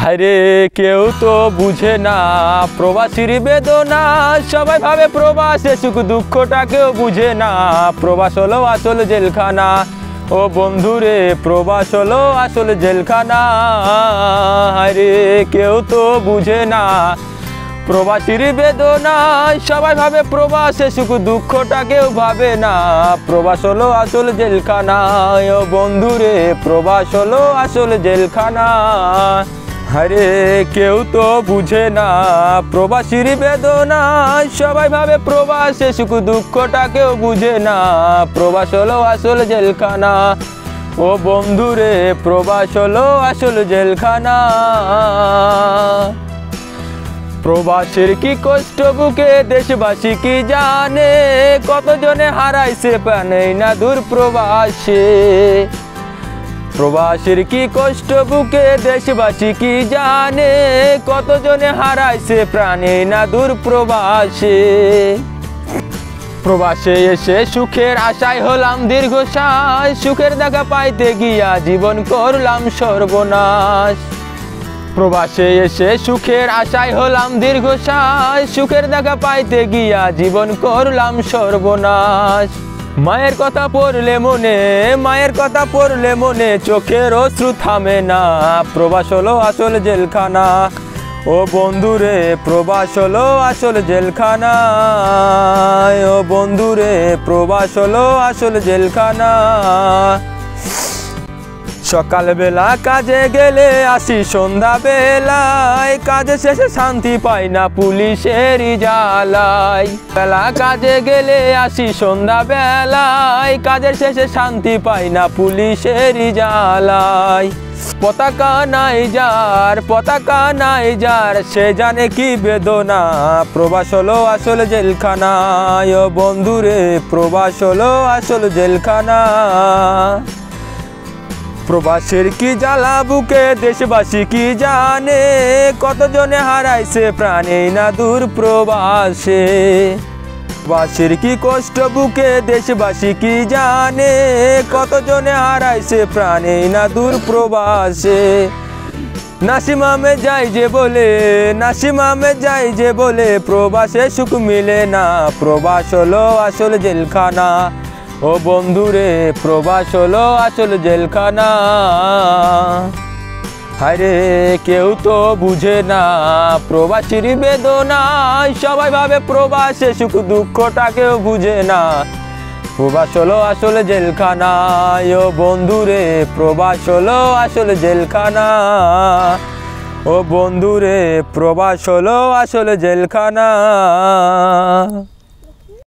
হায়রে কেউ তো বুঝে না প্রবাসীর বেদনা, সবাই ভাবে প্রবাসে সুখ দুঃখটা কেউ বুঝে না। প্রবাস হলো আসল জেলখানা, ও বন্ধুরে প্রবাস হলো আসল জেলখানা। হায়রে কেউ তো বুঝে না প্রবাসীর বেদনা, সবাই ভাবে প্রবাসে সুখ দুঃখটা কেউ ভাবে না। প্রবাস হলো আসল জেলখানা, ও বন্ধুরে প্রবাস হলো আসল জেলখানা। আরে কেউ তো বুঝে না প্রবাসীর বেদনা, সবাই ভাবে প্রবাসে সুখ দুঃখটা কেউ বুঝে না। প্রবাস হলো আসল জেলখানা, ও বন্ধুরে প্রবাস হলো আসল জেলখানা। প্রবাসের কি কষ্ট বুকে দেশবাসী কি জানে, কতজনে হারাইছে প্রাণে না দূর প্রবাসে। প্রবাসের কি কষ্ট বুকে দেশবাসী কি জানে, কতজনে হারাইছে প্রাণে না দূর প্রবাসে। প্রবাসে এসে সুখের আশায় হলাম দীর্ঘশ্বাস, সুখের দেখা পাইতে গিয়া জীবন করলাম সর্বনাশ। প্রবাসে এসে সুখের আশায় হলাম দীর্ঘশ্বাস, সুখের দেখা পাইতে গিয়া জীবন করলাম সর্বনাশ। মায়ের কথা পড়লে মনে, মায়ের কথা পড়লে মনে চোখের অশ্রু থামে না। প্রবাস হলো আসল জেলখানা, ও বন্ধুরে প্রবাস হলো আসল জেলখানা। ও বন্ধুরে প্রবাস হলো আসল জেলখানা। সকালবেলা কাজে গেলে আসি সন্ধ্যা বেলায়, কাজে শেষে শান্তি পাই না পুলিশের জ্বালায়। বেলা কাজে গেলে আসি সন্ধ্যা বেলায়, কাজের শেষে শান্তি পাই না পুলিশের জ্বালায়। পতাকা নাই যার, পতাকা নাই যার, সে জানে কি বেদনা। প্রবাস হলো আসল জেলখানা, ও বন্ধুরে প্রবাস হলো আসল জেলখানা। প্রবাসের কি জ্বালা বুকে দেশবাসী কি জানে, কতজনে হারাইছে প্রাণে না দূর প্রবাসে। প্রবাসের কি কষ্ট বুকে দেশবাসী কি জানে, কতজনে হারাইছে প্রাণে না দূর প্রবাসে। নাসিমামে যাই যে বলে, নাসিমামে যাই যে বলে, প্রবাসে সুখ মিলে না। প্রবাস হলো আসল জেলখানা, ও বন্ধুরে প্রবাস হলো আসল জেলখানা। হায়রে কেউ তো বুঝে না প্রবাসীর বেদনা, সবাই ভাবে প্রবাসে সুখ দুঃখটা কেউ বুঝে না। প্রবাস হলো আসল জেলখানা, ও বন্ধুরে প্রবাস হলো আসল জেলখানা। ও বন্ধুরে প্রবাস হলো আসল জেলখানা।